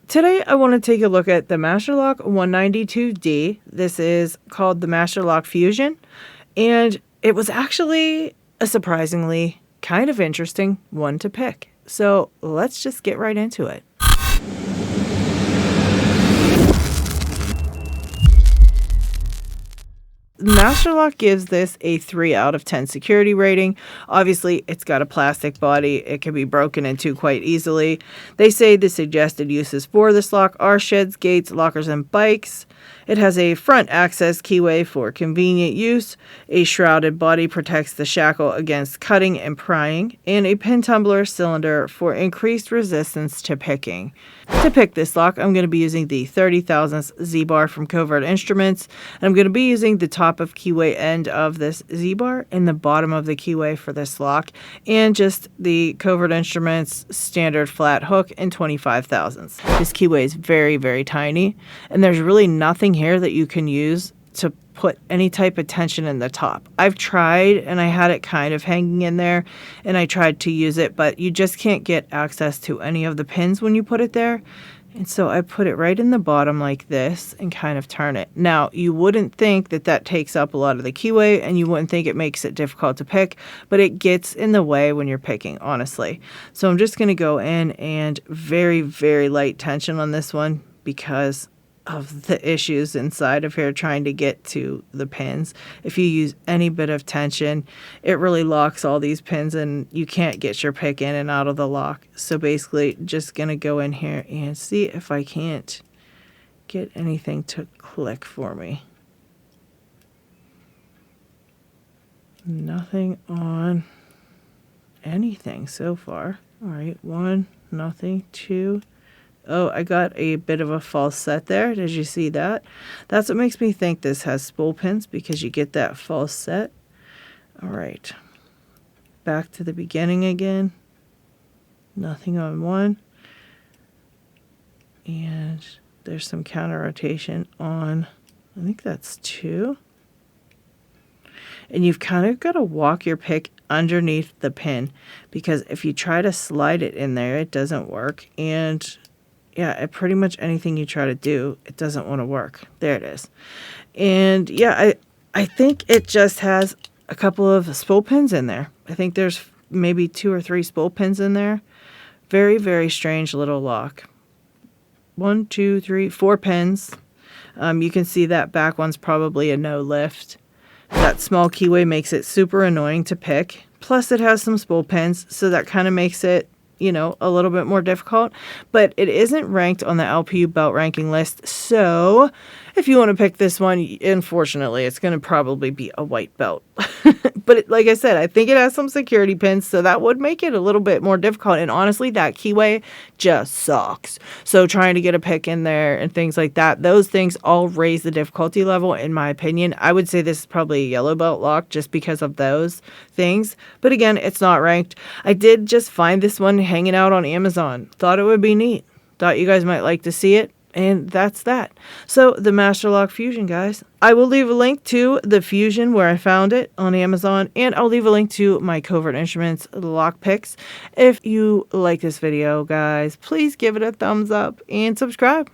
Today I want to take a look at the Masterlock 192D. This is called the Masterlock Fusion, and it was actually a surprisingly kind of interesting one to pick. So let's just get right into it. Masterlock gives this a 3 out of 10 security rating. Obviously, it's got a plastic body. It can be broken into quite easily. They say the suggested uses for this lock are sheds, gates, lockers, and bikes. It has a front access keyway for convenient use. A shrouded body protects the shackle against cutting and prying, and a pin tumbler cylinder for increased resistance to picking. To pick this lock, I'm going to be using the 30 thousandths Z-bar from Covert Instruments, and I'm going to be using the top of keyway end of this Z-bar and the bottom of the keyway for this lock, and just the Covert Instruments standard flat hook in 25 thousandths. This keyway is very, very tiny, and there's really nothing here that you can use to put any type of tension in the top. I've tried, and I had it kind of hanging in there, and I tried to use it, but you just can't get access to any of the pins when you put it there. And so I put it right in the bottom like this and kind of turn it. Now, you wouldn't think that that takes up a lot of the keyway, and you wouldn't think it makes it difficult to pick, but it gets in the way when you're picking, honestly. So I'm just going to go in and very, very light tension on this one because of the issues inside of here trying to get to the pins. If you use any bit of tension, it really locks all these pins and you can't get your pick in and out of the lock. So basically just gonna go in here and see if I can't get anything to click for me. Nothing on anything so far. All right, 1, nothing, 2. Oh, I got a bit of a false set there. Did you see that? That's what makes me think this has spool pins, because you get that false set. All right. Back to the beginning again. Nothing on 1. And there's some counter rotation on, I think that's 2. And you've kind of got to walk your pick underneath the pin, because if you try to slide it in there, it doesn't work. And yeah, pretty much anything you try to do, it doesn't want to work. There it is. And yeah, I think it just has a couple of spool pins in there. I think there's maybe 2 or 3 spool pins in there. Very, very strange little lock. 1, 2, 3, 4 pins. You can see that back one's probably a no lift. That small keyway makes it super annoying to pick. Plus it has some spool pins, so that kind of makes it, you know, a little bit more difficult, but it isn't ranked on the LPU belt ranking list. So if you want to pick this one, unfortunately, it's going to probably be a white belt. But like I said, I think it has some security pins, so that would make it a little bit more difficult. And honestly, that keyway just sucks. So trying to get a pick in there and things like that, those things all raise the difficulty level, in my opinion. I would say this is probably a yellow belt lock just because of those things. But again, it's not ranked. I did just find this one hanging out on Amazon. Thought it would be neat. Thought you guys might like to see it. And that's that. So the Masterlock Fusion, guys. I will leave a link to the Fusion where I found it on Amazon, and I'll leave a link to my Covert Instruments lock picks. If you like this video, guys, please give it a thumbs up and subscribe.